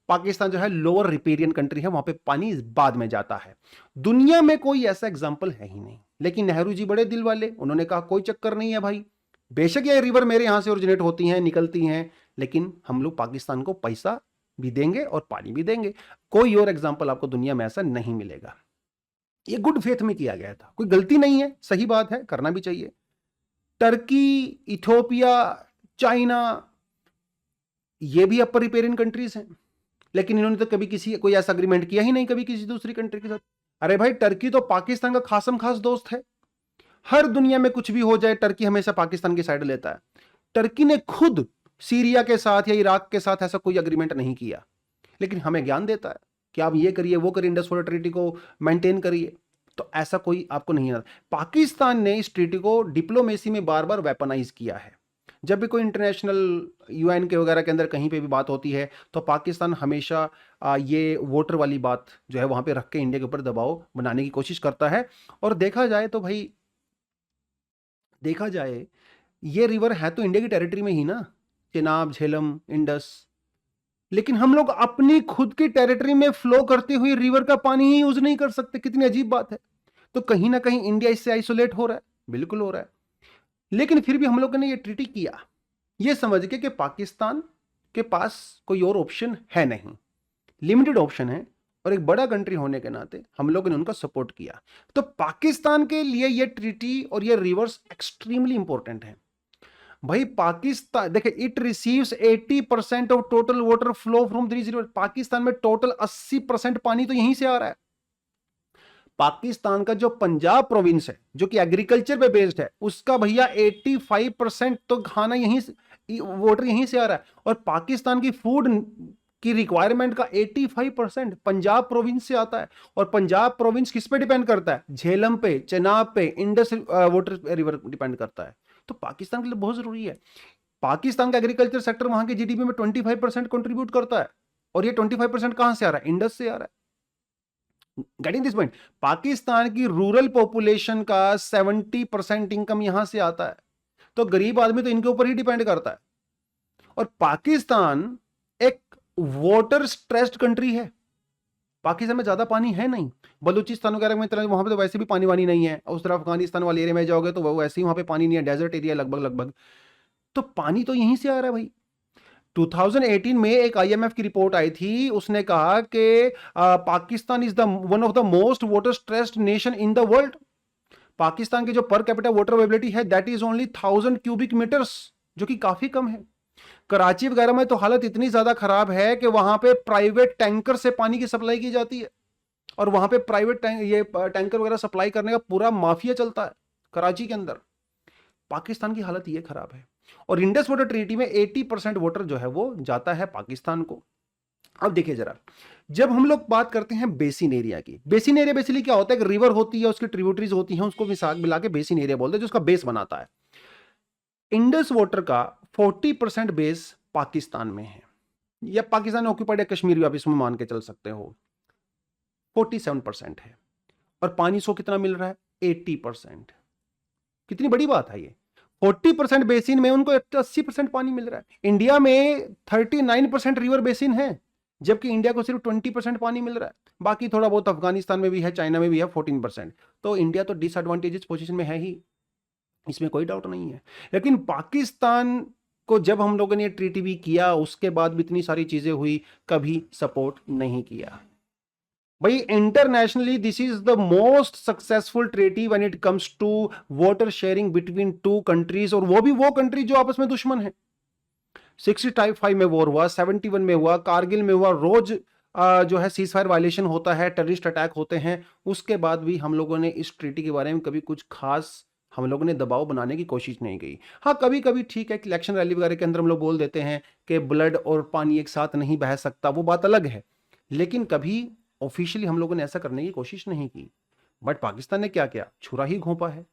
पाकिस्तान जो है लोअर रिपेरियन कंट्री है, वहां पे पानी बाद में जाता है। दुनिया में कोई ऐसा एग्जाम्पल है ही नहीं। लेकिन नेहरू जी बड़े दिल वाले, उन्होंने कहा कोई चक्कर नहीं है भाई, बेशक ये रिवर मेरे यहां से ओरिजिनेट होती हैं, निकलती हैं, लेकिन हम लोग पाकिस्तान को पैसा भी देंगे और पानी भी देंगे। कोई और एग्जांपल आपको दुनिया में ऐसा नहीं मिलेगा। ये गुड फेथ में किया गया था, कोई गलती नहीं है, सही बात है, करना भी चाहिए। टर्की, इथोपिया, चाइना, ये भी अपर रिपेयरिंग कंट्रीज हैं, लेकिन इन्होंने तो कभी किसी कोई ऐसा अग्रीमेंट किया ही नहीं कभी किसी दूसरी कंट्री के साथ। अरे भाई, टर्की तो पाकिस्तान का खासम खास दोस्त है। हर दुनिया में कुछ भी हो जाए, टर्की हमेशा पाकिस्तान की साइड लेता है। टर्की ने खुद सीरिया के साथ या इराक के साथ ऐसा कोई अग्रीमेंट नहीं किया, लेकिन हमें ज्ञान देता है कि आप ये करिए, वो करिए, इंडस वाटर ट्रीटी को मेंटेन करिए। तो ऐसा कोई आपको नहीं आता। पाकिस्तान ने इस ट्रीटी को डिप्लोमेसी में बार बार वेपनाइज किया है। जब भी कोई इंटरनेशनल यूएन के वगैरह के अंदर कहीं पे भी बात होती है, तो पाकिस्तान हमेशा ये वोटर वाली बात जो है वहां पे रख के इंडिया के ऊपर दबाव बनाने की कोशिश करता है। और देखा जाए तो भाई, देखा जाए, ये रिवर है तो इंडिया की टेरिटरी में ही ना, चेनाब, झेलम, इंडस, लेकिन हम लोग अपनी खुद की टेरिटरी में फ्लो करती हुई रिवर का पानी ही यूज नहीं कर सकते। कितनी अजीब बात है। तो कहीं ना कहीं इंडिया इससे आइसोलेट हो रहा है, बिल्कुल हो रहा है। लेकिन फिर भी हम लोगों ने ये ट्रीटी किया, ये समझ के कि पाकिस्तान के पास कोई और ऑप्शन है नहीं, लिमिटेड ऑप्शन है, और एक बड़ा कंट्री होने के नाते हम लोगों ने उनका सपोर्ट किया। तो पाकिस्तान के लिए ये ट्रीटी और ये रिवर्स एक्सट्रीमली इंपॉर्टेंट है भाई। पाकिस्तान देखिए, it receives 80% of total water flow from this river. Pakistan में टोटल 80% पानी तो यहीं से आ रहा है। पाकिस्तान का जो पंजाब प्रोविंस है, जो कि एग्रीकल्चर पे बेस्ड है, उसका भैया 85% तो खाना यहीं से, वाटर यहीं से आ रहा है। और पाकिस्तान की फूड की रिक्वायरमेंट का 85% पंजाब प्रोविंस से आता है। और पंजाब प्रोविंस किस पे डिपेंड करता है? झेलम पे, चेनाब पे, इंडस वाटर रिवर डिपेंड करता है। तो पाकिस्तान के लिए बहुत जरूरी है। पाकिस्तान का एग्रीकल्चर सेक्टर वहां के जीडीपी में 25% कंट्रीब्यूट करता है। और ये 25% कहां से आ रहा है? इंडस से आ रहा है। Getting this point? पाकिस्तान की रूरल पॉपुलेशन का 70% इनकम यहां से आता है। तो गरीब आदमी तो इनके ऊपर ही डिपेंड करता है। और पाकिस्तान एक वाटर स्ट्रेस्ड कंट्री है। पाकिस्तान में ज्यादा पानी है नहीं। बलूचिस्तान वगैरह में तरह वहां पे तो वैसे भी पानी वानी नहीं है। उस तरफ अफगानिस्तान वाले एरिया में जाओगे तो वैसे ही वहां पे पानी नहीं है, डेजर्ट एरिया लगभग। तो पानी तो यहीं से आ रहा है भाई। 2018 में एक आईएमएफ की रिपोर्ट आई थी, उसने कहा कि Pakistan is the one of the most water stressed nation in the world. Pakistan की जो पर कैपिटा वाटर अवेलेबिलिटी है that is only 1000 cubic metres, जो कि काफी कम है। कराची वगैरह में तो हालत इतनी ज्यादा खराब है कि वहां पे प्राइवेट टैंकर से पानी की सप्लाई की जाती है। और वहां पे प्राइवेट टैंकर वगैरह सप्लाई करने का पूरा माफिया चलता है कराची के अंदर। पाकिस्तान की हालत ये खराब है। और इंडस वाटर ट्रीटी में 80% वाटर जो है वो जाता है पाकिस्तान को। अब देखिए जरा, जब हम लोग बात करते हैं बेसिन एरिया की, बेसिन एरिया बेसिकली क्या होता है? एक रिवर होती है, उसकी ट्रिब्यूटरीज होती हैं, उसको मिला के बेसिन एरिया बोलते हैं, जो उसका बेस बनाता है। इंडस वाटर का 40% बेस पाकिस्तान में है, या पाकिस्तान ऑक्यूपाइड है, कश्मीर भी आप इसमें मान के चल सकते हो। 47% है। और पानी सो कितना मिल रहा है? 80%। कितनी बड़ी बात है ये। 40% बेसिन में उनको 80% पानी मिल रहा है। इंडिया में 39% रिवर बेसिन है, जबकि इंडिया को सिर्फ 20% पानी मिल रहा है। बाकी थोड़ा बहुत अफगानिस्तान में भी है, चाइना में भी है 14%। तो इंडिया तो डिसएडवांटेजेस पोजीशन में है ही, इसमें कोई डाउट नहीं है। लेकिन पाकिस्तान को जब हम लोगों ने ट्रीटी भी किया, उसके बाद भी इतनी सारी चीजें हुई, कभी सपोर्ट नहीं किया भाई। Internationally this is the most successful treaty when it comes to water sharing between two countries, और वो भी वो कंट्री जो आपस में दुश्मन है। 65 में वॉर हुआ, 71 में हुआ, कारगिल में हुआ, रोज जो है सीज फायर वायलेशन होता है, टेररिस्ट अटैक होते हैं। उसके बाद भी हम लोगों ने इस ट्रीटी के बारे में कभी कुछ खास हम लोगों ने दबाव बनाने की कोशिश नहीं की। हाँ, कभी कभी ठीक है कि इलेक्शन रैली वगैरह के अंदर हम लोग बोल देते हैं कि ब्लड और पानी एक साथ नहीं बह सकता, वो बात अलग है। लेकिन कभी ऑफिशियली हम लोगों ने ऐसा करने की कोशिश नहीं की। बट पाकिस्तान ने क्या किया? छुरा ही घोंपा है।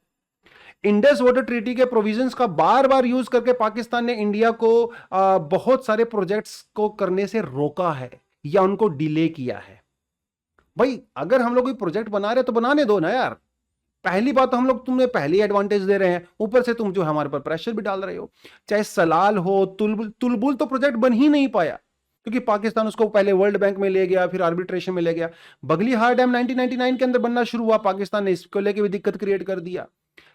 इंडस वाटर ट्रीटी के प्रोविजंस का बार बार यूज करके पाकिस्तान ने इंडिया को बहुत सारे प्रोजेक्ट्स को करने से रोका है या उनको डिले किया है। भाई, अगर हम लोग कोई प्रोजेक्ट बना रहे तो बनाने दो ना यार। पहली बात तो हम लोग तुम्हें पहली एडवांटेज दे रहे हैं, ऊपर से तुम जो हमारे पर प्रेशर भी डाल रहे हो। चाहे सलाल हो, तुलबुल तो प्रोजेक्ट बन ही नहीं पाया, क्योंकि पाकिस्तान उसको पहले वर्ल्ड बैंक में ले गया, फिर आर्बिट्रेशन में ले गया। बगलीहार डैम 1999 के अंदर बनना शुरू हुआ, पाकिस्तान ने इसको लेके भी दिक्कत क्रिएट कर दिया।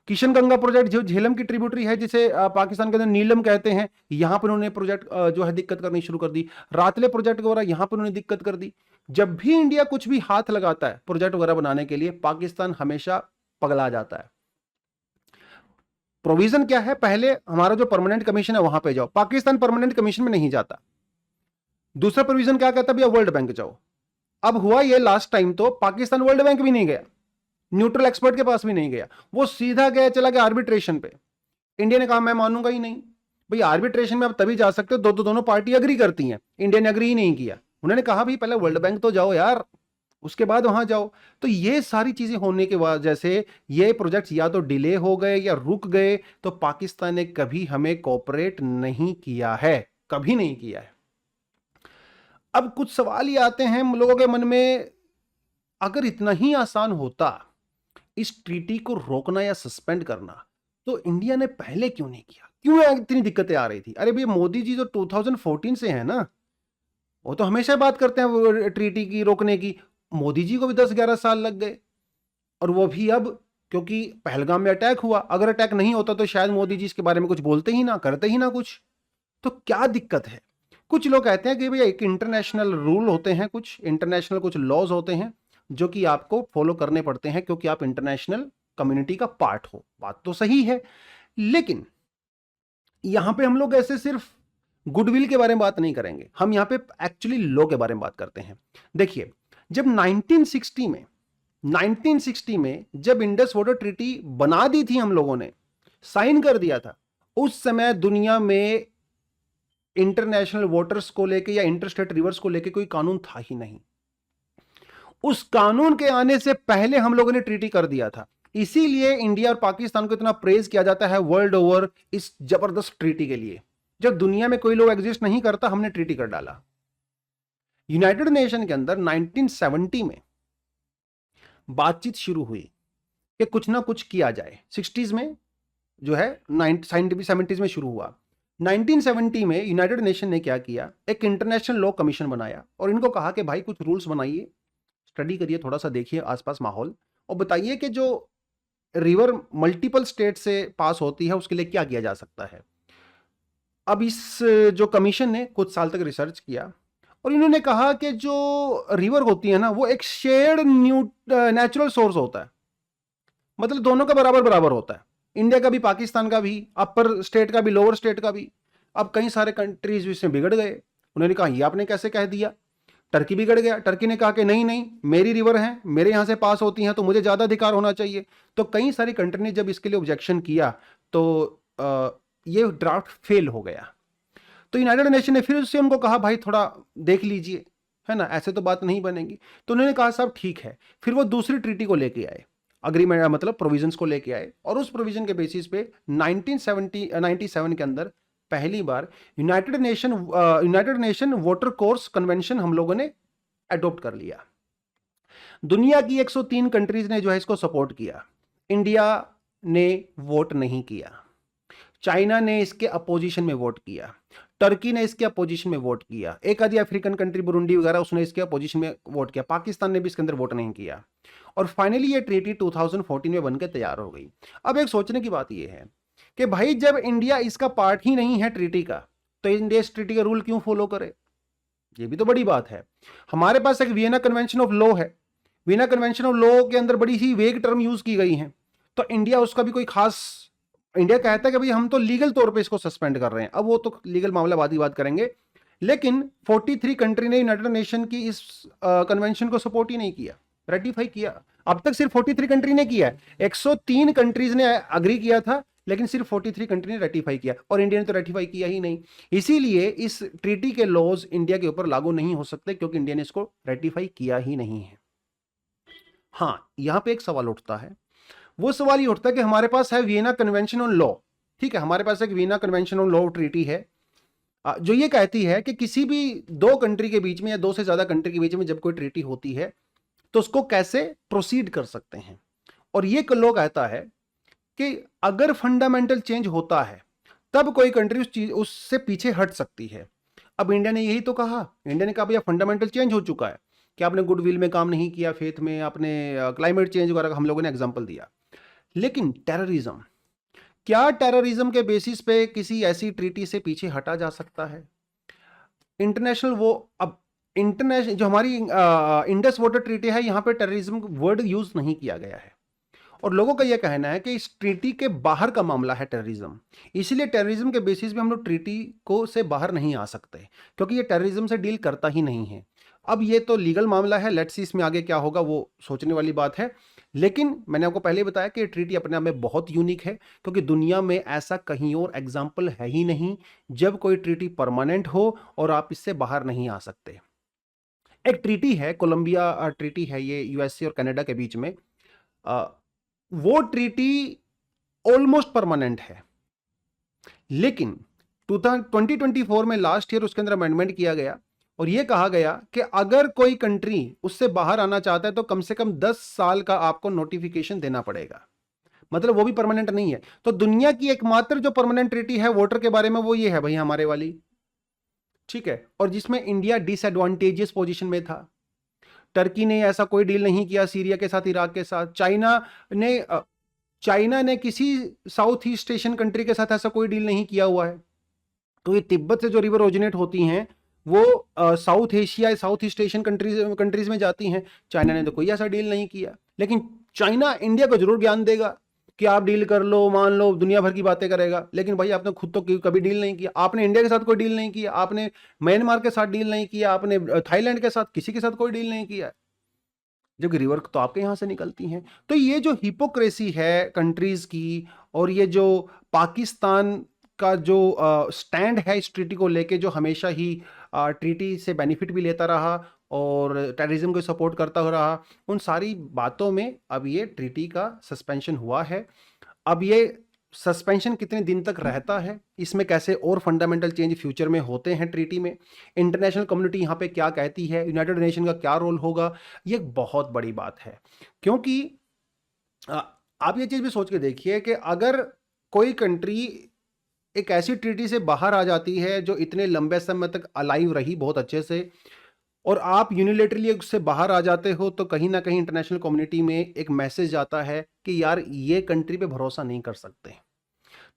किशन गंगा प्रोजेक्ट जो झेलम की ट्रिब्यूटरी है, जिसे पाकिस्तान के अंदर नीलम कहते हैं, यहां पर उन्होंने प्रोजेक्ट जो है दिक्कत करनी शुरू कर दी। रातले प्रोजेक्ट वगैरह यहां पर उन्होंने दिक्कत कर दी। जब भी इंडिया कुछ भी हाथ लगाता है प्रोजेक्ट वगैरह बनाने के लिए, पाकिस्तान हमेशा पगला जाता है। प्रोविजन क्या है, पहले हमारा जो परमानेंट कमीशन है वहां पे जाओ, पाकिस्तान परमानेंट कमीशन में नहीं जाता। दूसरा प्रोविजन क्या कहता है, भैया वर्ल्ड बैंक जाओ। अब हुआ ये लास्ट टाइम तो पाकिस्तान वर्ल्ड बैंक भी नहीं गया, न्यूट्रल एक्सपर्ट के पास भी नहीं गया, वो सीधा गया, चला गया आर्बिट्रेशन पे। इंडिया ने कहा मैं मानूंगा ही नहीं। भाई आर्बिट्रेशन में अब तभी जा सकते हो दोनों पार्टी अग्री करती हैं, इंडिया ने अग्री ही नहीं किया। उन्होंने कहा भाई पहले वर्ल्ड बैंक तो जाओ यार, उसके बाद वहां जाओ। तो ये सारी चीजें होने के वजह से ये प्रोजेक्ट्स या तो डिले हो गए या रुक गए। तो पाकिस्तान ने कभी हमें कोऑपरेट नहीं किया है, कभी नहीं किया है। अब कुछ सवाल ये आते हैं लोगों के मन में, अगर इतना ही आसान होता इस ट्रीटी को रोकना या सस्पेंड करना, तो इंडिया ने पहले क्यों नहीं किया, क्यों इतनी दिक्कतें आ रही थी? अरे भैया मोदी जी तो 2014 से है ना, वो तो हमेशा बात करते हैं ट्रीटी की रोकने की। मोदी जी को भी 10-11 साल लग गए, और वो भी अब, क्योंकि पहलगाम में अटैक हुआ। अगर अटैक नहीं होता तो शायद मोदी जी इसके बारे में कुछ बोलते ही ना, करते ही ना कुछ। तो क्या दिक्कत है? कुछ लोग कहते हैं कि भैया एक इंटरनेशनल रूल होते हैं, कुछ इंटरनेशनल कुछ लॉज होते हैं जो कि आपको फॉलो करने पड़ते हैं क्योंकि आप इंटरनेशनल कम्युनिटी का पार्ट हो। बात तो सही है, लेकिन यहां पे हम लोग ऐसे सिर्फ गुडविल के बारे में बात नहीं करेंगे, हम यहां पे एक्चुअली लॉ के बारे में बात करते हैं। देखिए, जब 1960 में जब इंडस वाटर ट्रीटी बना दी थी, हम लोगों ने साइन कर दिया था, उस समय दुनिया में इंटरनेशनल वाटर्स को लेके या इंटरस्टेट रिवर्स को लेके कोई कानून था ही नहीं। उस कानून के आने से पहले हम लोगों ने ट्रीटी कर दिया था। इसीलिए इंडिया और पाकिस्तान को इतना प्रेज किया जाता है वर्ल्ड ओवर इस जबरदस्त ट्रीटी के लिए। जब दुनिया में कोई लोग एग्जिस्ट नहीं करता, हमने ट्रीटी कर डाला। यूनाइटेड नेशन के अंदर 1970 में बातचीत शुरू हुई कि कुछ ना कुछ किया जाए। 60s में जो है 70s में शुरू हुआ। 1970 में यूनाइटेड नेशन ने क्या किया, एक इंटरनेशनल लॉ कमीशन बनाया और इनको कहा कि भाई कुछ रूल्स बनाइए, स्टडी करिए, थोड़ा सा देखिए आसपास माहौल, और बताइए कि जो रिवर मल्टीपल स्टेट से पास होती है उसके लिए क्या किया जा सकता है। अब इस जो कमीशन ने कुछ साल तक रिसर्च किया और इन्होंने कहा कि जो रिवर होती है ना, वो एक शेयर्ड नेचुरल सोर्स होता है, मतलब दोनों का बराबर बराबर होता है, इंडिया का भी, पाकिस्तान का भी, अपर स्टेट का भी, लोअर स्टेट का भी। अब कई सारे कंट्रीज इसमें बिगड़ गए, उन्होंने कहा ये आपने कैसे कह दिया। टर्की बिगड़ गया, टर्की ने कहा कि नहीं नहीं, मेरी रिवर है, मेरे यहां से पास होती हैं, तो मुझे ज्यादा अधिकार होना चाहिए। तो कई सारी कंट्री ने जब इसके लिए ऑब्जेक्शन किया तो ये ड्राफ्ट फेल हो गया। तो यूनाइटेड नेशन ने फिर उससे उनको कहा भाई थोड़ा देख लीजिए, है ना, ऐसे तो बात नहीं बनेगी। तो उन्होंने कहा साहब ठीक है। फिर वो दूसरी ट्रीटी को लेके आए, अग्रीमेंट मतलब प्रोविजंस को लेके आए, और उस प्रोविजन के बेसिस पे 1997 के अंदर पहली बार united nation water course convention हम लोगों ने अडॉप्ट कर लिया। दुनिया की 103 कंट्रीज ने जो है इसको सपोर्ट किया। इंडिया ने वोट नहीं किया, चाइना ने इसके अपोजिशन में वोट किया, टर्की ने इसके अपोजिशन में वोट किया, एक आधी अफ्रीकन कंट्री बुरुंडी वगैरह उसने इसके अपोजिशन में वोट किया, पाकिस्तान ने भी इसके अंदर वोट नहीं किया, और फाइनली ये ट्रीटी 2014 में बनकर तैयार हो गई। अब एक सोचने की बात यह है कि भाई जब इंडिया इसका पार्ट ही नहीं है ट्रीटी का, तो इंडिया इस ट्रीटी का रूल क्यों फॉलो करे? ये भी तो बड़ी बात है। हमारे पास एक वियना कन्वेंशन ऑफ लॉ है, वियना कन्वेंशन ऑफ लॉ के अंदर बड़ी सी वेग टर्म यूज की गई है, तो इंडिया उसका भी कोई खास, इंडिया कहता है कि भाई हम तो लीगल तौर पे इसको सस्पेंड कर रहे हैं। अब वो तो लीगल मामला बाद ही बात करेंगे, लेकिन 43 कंट्री ने यूनाइटेड नेशन की इस कन्वेंशन को सपोर्ट ही नहीं किया, रेटिफाई किया। अब तक सिर्फ 43 कंट्री ने किया है, 103 कंट्रीज ने अग्री किया था, लेकिन सिर्फ 43 कंट्री ने रेटिफाई किया, और इंडिया ने तो रेटिफाई किया ही नहीं। इसीलिए इस ट्रीटी के लॉज इंडिया के ऊपर लागू नहीं हो सकते, क्योंकि इंडिया ने इसको रेटिफाई किया ही नहीं है। हाँ, यहां पे एक सवाल उठता है, वो सवाल ये उठता है कि हमारे पास है वियना कन्वेंशन ऑन लॉ, ठीक है, हमारे पास एक Vienna convention on law treaty है जो ये कहती है कि किसी भी दो कंट्री के बीच में या दो से ज्यादा कंट्री के बीच में जब कोई ट्रीटी होती है तो उसको कैसे प्रोसीड कर सकते हैं। और ये लॉ कहता है कि अगर फंडामेंटल चेंज होता है तब कोई कंट्री उस चीज उससे पीछे हट सकती है। अब इंडिया ने यही तो कहा, इंडिया ने कहा भैया फंडामेंटल चेंज हो चुका है कि आपने गुडविल में काम नहीं किया, फेथ में, आपने क्लाइमेट चेंज वगैरह हम लोगों ने एग्जाम्पल दिया। लेकिन टेररिज्म, क्या टेररिज्म के बेसिस पे किसी ऐसी ट्रीटी से पीछे हटा जा सकता है? इंटरनेशनल वो, अब इंटरनेशनल जो हमारी इंडस वाटर ट्रीटी है, यहाँ पे टेररिज्म वर्ड यूज नहीं किया गया है। और लोगों का यह कहना है कि इस ट्रीटी के बाहर का मामला है टेररिज्म, इसलिए टेररिज्म के बेसिस पे हम लोग ट्रीटी को से बाहर नहीं आ सकते, क्योंकि ये टेररिज्म से डील करता ही नहीं है। अब ये तो लीगल मामला है, लेट्स सी इसमें आगे क्या होगा, वो सोचने वाली बात है। लेकिन मैंने आपको पहले बताया कि ट्रीटी अपने आप में बहुत यूनिक है, क्योंकि दुनिया में ऐसा कहीं और एग्जाम्पल है ही नहीं जब कोई ट्रीटी परमानेंट हो और आप इससे बाहर नहीं आ सकते। एक ट्रीटी है, कोलंबिया ट्रीटी है, ये यूएसए और कनाडा के बीच में। वो ट्रीटी ऑलमोस्ट परमानेंट है, लेकिन 2024 में लास्ट ईयर उसके अंदर अमेंडमेंट किया गया और यह कहा गया कि अगर कोई कंट्री उससे बाहर आना चाहता है तो कम से कम 10 साल का आपको नोटिफिकेशन देना पड़ेगा। मतलब वो भी परमानेंट नहीं है। तो दुनिया की एकमात्र जो परमानेंट ट्रीटी है वाटर के बारे में वो ये है भाई, हमारे वाली, ठीक है, और जिसमें इंडिया डिसएडवांटेजियस पोजीशन में था। टर्की ने ऐसा कोई डील नहीं किया सीरिया के साथ, इराक के साथ। चाइना ने किसी साउथ ईस्ट एशियन कंट्री के साथ ऐसा कोई डील नहीं किया हुआ है। तो ये तिब्बत से जो रिवर ओरिजिनेट होती हैं वो south Asia, south east Asian countries में जाती हैं। चाइना ने तो कोई ऐसा डील नहीं किया, लेकिन चाइना इंडिया को जरूर ज्ञान देगा कि आप डील कर लो, मान लो, दुनिया भर की बातें करेगा। लेकिन भाई आपने खुद तो कभी डील नहीं किया। आपने इंडिया के साथ कोई डील नहीं किया, आपने म्यांमार के साथ डील नहीं किया, आपने थाईलैंड के साथ, किसी के साथ कोई डील नहीं किया, जबकि रिवर तो आपके यहां से निकलती हैं। तो ये जो हिपोक्रेसी है कंट्रीज की, और ये जो पाकिस्तान का जो स्टैंड है इस ट्रीटी को लेके, जो हमेशा ही ट्रीटी से बेनिफिट भी लेता रहा और टेररिज्म को सपोर्ट करता हो रहा, उन सारी बातों में अब ये ट्रीटी का सस्पेंशन हुआ है। अब ये सस्पेंशन कितने दिन तक रहता है, इसमें कैसे और फंडामेंटल चेंज फ्यूचर में होते हैं ट्रीटी में, इंटरनेशनल कम्युनिटी यहाँ पे क्या कहती है, यूनाइटेड नेशन का क्या रोल होगा, ये एक बहुत बड़ी बात है। क्योंकि आप ये चीज भी सोच के देखिए कि अगर कोई कंट्री एक ऐसी ट्रीटी से बाहर आ जाती है जो इतने लंबे समय तक अलाइव रही बहुत अच्छे से, और आप यूनिलेटरली उससे बाहर आ जाते हो, तो कहीं ना कहीं इंटरनेशनल कम्युनिटी में एक मैसेज आता है कि यार ये कंट्री पे भरोसा नहीं कर सकते।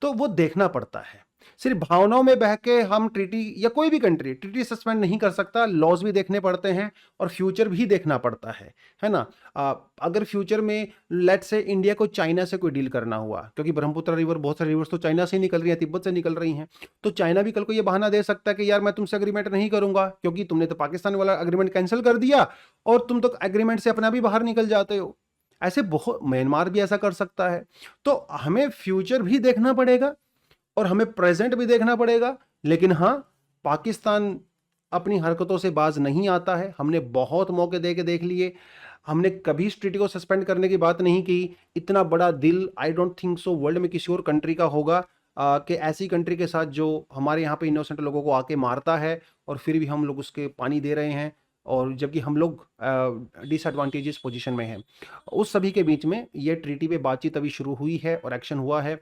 तो वो देखना पड़ता है। सिर्फ भावनाओं में बह के हम ट्रीटी, या कोई भी कंट्री ट्रीटी सस्पेंड नहीं कर सकता। लॉज भी देखने पड़ते हैं और फ्यूचर भी देखना पड़ता है ना। अगर फ्यूचर में लेट्स से इंडिया को चाइना से कोई डील करना हुआ, क्योंकि ब्रह्मपुत्र रिवर, बहुत सारे रिवर्स तो चाइना से ही निकल रही हैं, तिब्बत से निकल रही हैं, तो चाइना भी कल को ये बहाना दे सकता है कि यार मैं तुमसे एग्रीमेंट नहीं करूंगा, क्योंकि तुमने तो पाकिस्तान वाला एग्रीमेंट कैंसिल कर दिया और तुम तो एग्रीमेंट से अपना भी बाहर निकल जाते हो। ऐसे बहुत, म्यांमार भी ऐसा कर सकता है। तो हमें फ्यूचर भी देखना पड़ेगा और हमें प्रेजेंट भी देखना पड़ेगा। लेकिन हाँ, पाकिस्तान अपनी हरकतों से बाज नहीं आता है। हमने बहुत मौके दे के देख लिए, हमने कभी इस ट्रीटी को सस्पेंड करने की बात नहीं की। इतना बड़ा दिल I don't think so world में किसी और कंट्री का होगा कि ऐसी कंट्री के साथ जो हमारे यहाँ पे इनोसेंट लोगों को आके मारता है और फिर भी हम लोग उसके पानी दे रहे हैं, और जबकि हम लोग डिसएडवांटेजेस पोजीशन में हैं। उस सभी के बीच में ये ट्रीटी पे बातचीत अभी शुरू हुई है और एक्शन हुआ है।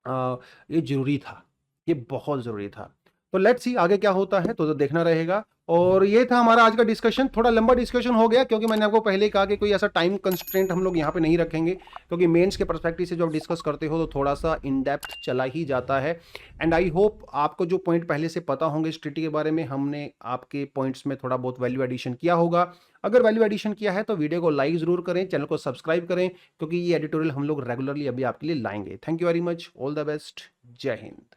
ये जरूरी था, ये बहुत जरूरी था। तो लेट्स सी आगे क्या होता है, तो देखना रहेगा। और ये था हमारा आज का डिस्कशन। थोड़ा लंबा डिस्कशन हो गया, क्योंकि मैंने आपको पहले ही कहा कि कोई ऐसा टाइम कंस्ट्रेंट हम लोग यहाँ पे नहीं रखेंगे, क्योंकि मेंस के पर्सपेक्टिव से जब डिस्कस करते हो तो थोड़ा सा इन डेप्थ चला ही जाता है। एंड आई होप आपको जो पॉइंट पहले से पता होंगे इस ट्रीटी के बारे में, हमने आपके पॉइंट्स में थोड़ा बहुत वैल्यू एडिशन किया होगा। अगर वैल्यू एडिशन किया है तो वीडियो को लाइक जरूर करें, चैनल को सब्सक्राइब करें, क्योंकि ये एडिटोरियल हम लोग रेगुलरली अभी आपके लिए लाएंगे। Thank you very much, all the best, जय हिंद।